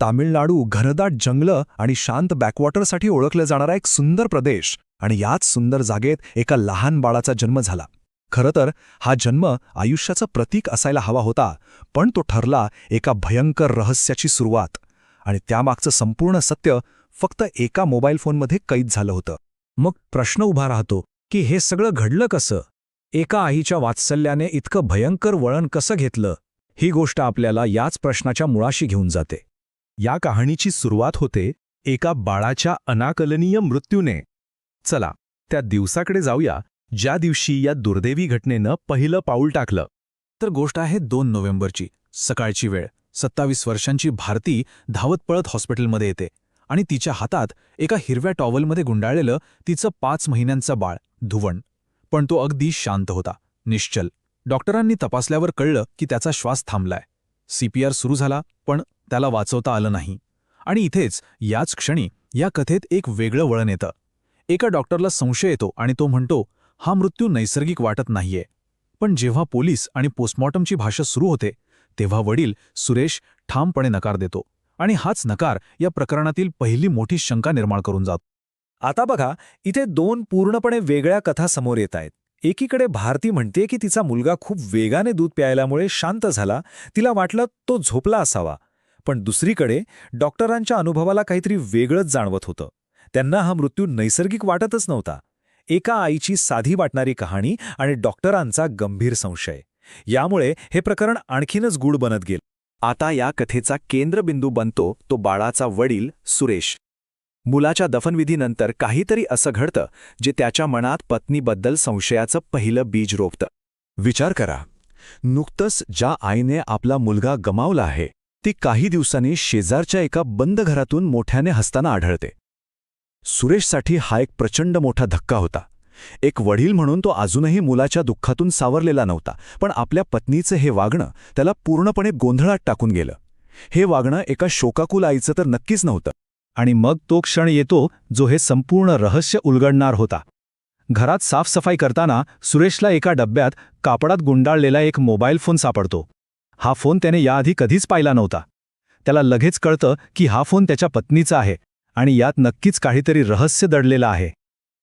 तामिळनाडू घनदाट जंगलं आणि शांत बॅकवॉटरसाठी ओळखलं जाणारा एक सुंदर प्रदेश, आणि याच सुंदर जागेत एका लहान बाळाचा जन्म झाला. खरं तर हा जन्म आयुष्याचं प्रतीक असायला हवा होता, पण तो ठरला एका भयंकर रहस्याची सुरुवात. आणि त्यामागचं संपूर्ण सत्य फक्त एका मोबाईल फोनमध्ये कैद झालं होतं. मग प्रश्न उभा राहतो की हे सगळं घडलं कसं? एका आईच्या वात्सल्याने इतकं भयंकर वळण कसं घेतलं? ही गोष्ट आपल्याला याच प्रश्नाच्या मुळाशी घेऊन जाते. या कहाणीची सुरुवात होते एका बाळाच्या अनाकलनीय मृत्यूने. चला त्या दिवसाकडे जाऊया, ज्या दिवशी या दुर्दैवी घटनेनं पहिलं पाऊल टाकलं. तर गोष्ट आहे 2 नोव्हेंबरची, सकाळची वेळ. 27 वर्षांची भारती धावत पळत हॉस्पिटलमध्ये येते आणि तिच्या हातात एका हिरव्या टॉवलमध्ये गुंडाळलेलं तिचं 5 महिन्यांचं बाळ धुवण. पण तो अगदी शांत होता, निश्चल. डॉक्टरांनी तपासल्यावर कळलं की त्याचा श्वास थांबलाय. CPR सुरू झाला, पण त्याला वाचवता आलं नाही. आणि इथेच याच क्षणी या कथेत एक वेगळं वळण येतं. एका डॉक्टरला संशय येतो आणि तो म्हणतो, हा मृत्यू नैसर्गिक वाटत नाहीये. पण जेव्हा पोलीस आणि पोस्टमॉर्टमची भाषा सुरू होते, तेव्हा वडील सुरेश ठामपणे नकार देतो. आणि हाच नकार या प्रकरणातील पहिली मोठी शंका निर्माण करून जातो. आता बघा, इथे 2 पूर्णपणे वेगळ्या कथा समोर येत आहेत. एकीकडे भारती म्हणते की तिचा मुलगा खूप वेगाने दूध प्यायल्यामुळे शांत झाला, तिला वाटलं तो झोपला असावा. पण दुसरीकडे डॉक्टरांच्या अनुभवाला काहीतरी वेगळंच जाणवत होतं. त्यांना हा मृत्यू नैसर्गिक वाटतच नव्हता. एका आईची साधी वाटणारी कहाणी आणि डॉक्टरांचा गंभीर संशय, यामुळे हे प्रकरण आणखीनच गूढ बनत गेलं. आता या कथेचा केंद्रबिंदू बनतो तो बाळाचा वडील सुरेश. मुलाच्या दफनविधीनंतर काहीतरी असं घडतं जे त्याच्या मनात पत्नीबद्दल संशयाचं पहिलं बीज रोपतं. विचार करा, नुकतंच ज्या आईने आपला मुलगा गमावला आहे, ती काही दिवसांनी शेजारच्या एका बंद घरातून मोठ्याने हसताना आढळते. सुरेशसाठी हा एक प्रचंड मोठा धक्का होता. एक वडील म्हणून तो अजूनही मुलाच्या दुःखातून सावरलेला नव्हता, पण आपल्या पत्नीचं हे वागणं त्याला पूर्णपणे गोंधळात टाकून गेलं. हे वागणं एका शोकाकुल आईचं तर नक्कीच नव्हतं. आणि मग तो क्षण येतो जो हे संपूर्ण रहस्य उलगडणार होता. घरात साफसफाई करताना सुरेशला एका डब्यात कापडात गुंडाळलेला एक मोबाईल फोन सापडतो. हा फोन त्याने याआधी कधीच पाहिला नव्हता. त्याला लगेच कळतं की हा फोन त्याच्या पत्नीचा आहे आणि यात नक्कीच काहीतरी रहस्य दडलेलं आहे.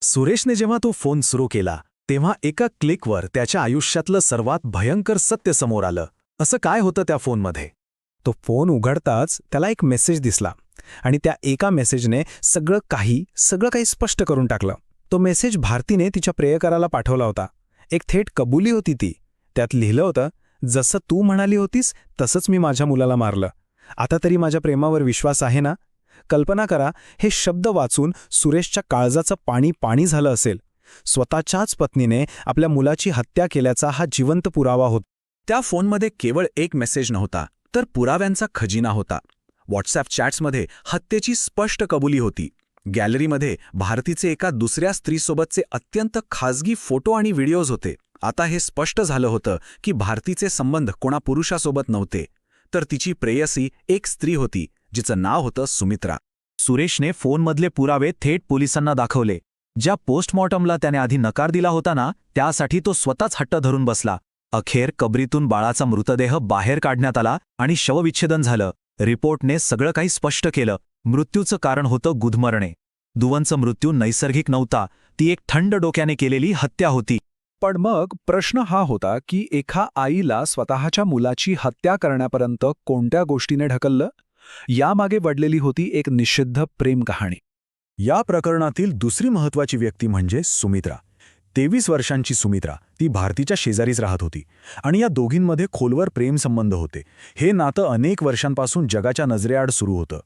सुरेशने जेव्हा तो फोन सुरू केला, तेव्हा एका क्लिकवर त्याच्या आयुष्यातलं सर्वात भयंकर सत्य समोर आलं. असं काय होतं त्या फोनमध्ये? तो फोन उघडताच त्याला एक मेसेज दिसला आणि त्या एका मेसेजने सगळं काही स्पष्ट करून टाकलं. तो मेसेज भारतीने तिच्या प्रियकराला पाठवला होता. एक थेट कबुली होती ती. त्यात लिहिलं होतं, जसं तू म्हणाली होतीस तसंच मी माझ्या मुलाला मारलं. आता तरी माझ्या प्रेमावर विश्वास आहे ना? कल्पना करा, हे शब्द वाचून सुरेशच्या काळजाचं पाणी पाणी झालं असेल. स्वतःच्याच पत्नीने आपल्या मुलाची हत्या केल्याचा हा जिवंत पुरावा होता. त्या फोनमध्ये केवळ एक मेसेज नव्हता, तर पुराव्यांचा खजिना होता. व्हॉट्सॲप चॅट्समध्ये हत्येची स्पष्ट कबुली होती. गॅलरीमध्ये भारतीचे एका दुसऱ्या स्त्रीसोबतचे अत्यंत खाजगी फोटो आणि व्हिडिओज होते. आता हे स्पष्ट झालं होतं की भारतीचे संबंध कोणा पुरुषासोबत नव्हते, तर तिची प्रेयसी एक स्त्री होती, जिचं नाव होतं सुमित्रा. सुरेशने फोनमधले पुरावे थेट पोलिसांना दाखवले. ज्या पोस्टमॉर्टमला त्याने आधी नकार दिला होता ना, त्यासाठी तो स्वतःच हट्ट धरून बसला. अखेर कबरीतून बाळाचा मृतदेह बाहेर काढण्यात आला आणि शवविच्छेदन झालं. रिपोर्टने सगळं काही स्पष्ट केलं. मृत्यूचं कारण होतं गुदमरणे. धुवनचा मृत्यू नैसर्गिक नव्हता, ती एक थंड डोक्याने केलेली हत्या होती. पण मग प्रश्न हा होता की एका आईला स्वतःच्या मुलाची हत्या करण्यापर्यंत कोणत्या गोष्टीने ढकललं? यामागे वडलेली होती एक निषिद्ध प्रेम कहाणी. या प्रकरणातील दुसरी महत्त्वाची व्यक्ती म्हणजे सुमित्रा. 23 वर्षांची सुमित्रा, ती भारतीच्या शेजारीच राहत होती आणि या दोघींमध्ये खोलवर प्रेमसंबंध होते. हे नातं अनेक वर्षांपासून जगाच्या नजरेआड सुरू होतं.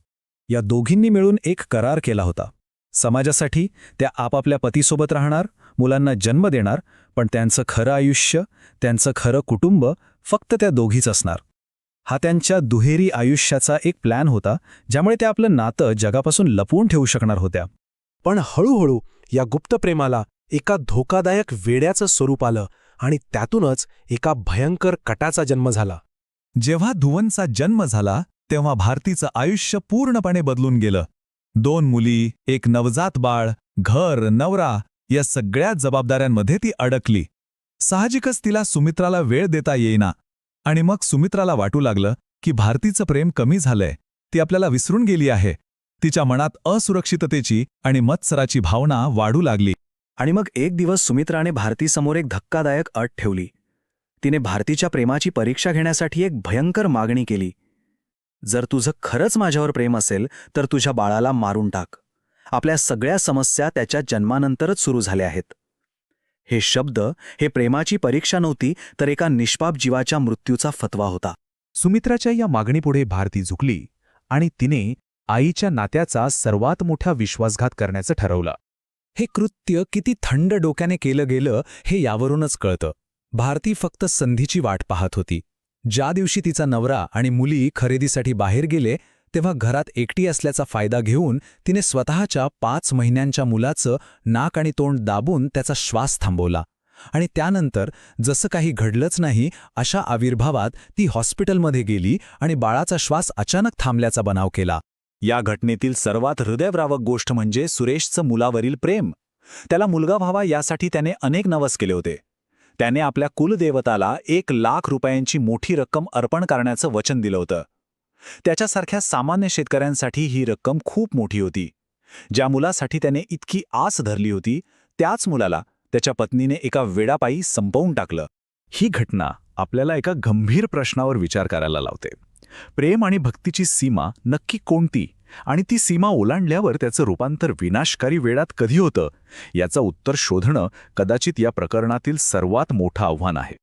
या दोघींनी मिळून एक करार केला होता. समाजासाठी त्या आपापल्या पतीसोबत राहणार, मुलांना जन्म देणार, पण त्यांचं खरं आयुष्य, त्यांचं खरं कुटुंब फक्त त्या दोघीच असणार. हा त्यांच्या दुहेरी आयुष्याचा एक प्लॅन होता, ज्यामुळे त्या आपलं नातं जगापासून लपवून ठेवू शकणार होत्या. पण हळूहळू या गुप्त प्रेमाला एका धोकादायक वेड्याचं स्वरूप आलं आणि त्यातूनच एका भयंकर कटाचा जन्म झाला. जेव्हा धुवनचा जन्म झाला, तेव्हा भारतीचं आयुष्य पूर्णपणे बदलून गेलं. 2 मुली, एक नवजात बाळ, घर, नवरा या सगळ्या जबाबदाऱ्यांमध्ये ती अडकली. साहजिकच तिला सुमित्राला वेळ देता येईना आणि मग सुमित्राला वाटू लागलं की भारतीचं प्रेम कमी झालंय. ती आपल्याला विसरून गेली आहे. तिच्या मनात असुरक्षिततेची आणि मत्सराची भावना वाढू लागली. आणि मग एक दिवस सुमित्राने भारतीसमोर एक धक्कादायक अट ठेवली. तिने भारतीच्या प्रेमाची परीक्षा घेण्यासाठी एक भयंकर मागणी केली. जर तुझं खरंच माझ्यावर प्रेम असेल तर तुझ्या बाळाला मारून टाक. आपल्या सगळ्या समस्या त्याच्या जन्मानंतरच सुरू झाल्या आहेत. हे शब्द, हे प्रेमाची परीक्षा नव्हती तर एका निष्पाप जीवाच्या मृत्यूचा फतवा होता. सुमित्राच्या या मागणीपुढे भारती झुकली आणि तिने आईच्या नात्याचा सर्वात मोठा विश्वासघात करण्याचं ठरवलं. हे कृत्य किती थंड डोक्याने केलं गेलं हे यावरूनच कळतं. भारती फक्त संधीची वाट पाहत होती. ज्या दिवशी तिचा नवरा आणि मुली खरेदीसाठी बाहेर गेले तेव्हा घरात एकटी असल्याचा फायदा घेऊन तिने स्वतःच्या 5 महिन्यांच्या मुलाचं नाक आणि तोंड दाबून त्याचा श्वास थांबवला. आणि त्यानंतर जसं काही घडलंच नाही अशा आविर्भावात ती हॉस्पिटलमध्ये गेली आणि बाळाचा श्वास अचानक थांबल्याचा बनाव केला. या घटनेतील सर्वात हृदयद्रावक गोष्ट म्हणजे सुरेशचं मुलावरील प्रेम. त्याला मुलगा व्हावा यासाठी त्याने अनेक नवस केले होते. त्याने आपल्या कुलदेवताला 1,00,000 रुपयांची मोठी रक्कम अर्पण करण्याचं वचन दिलं होतं. त्याच्यासारख्या सामान्य शेतकऱ्यांसाठी ही रक्कम खूप मोठी होती. ज्या मुलासाठी त्याने इतकी आस धरली होती त्याच मुलाला त्याच्या पत्नीने एका वेडापायी संपवून टाकलं. ही घटना आपल्याला एका गंभीर प्रश्नावर विचार करायला लावते. प्रेम आणि भक्तीची सीमा नक्की कोणती आणि ती सीमा ओलांडल्यावर त्याचं रूपांतर विनाशकारी वेळात कधी होतं याचं उत्तर शोधणं कदाचित या प्रकरणातील सर्वात मोठं आव्हान आहे.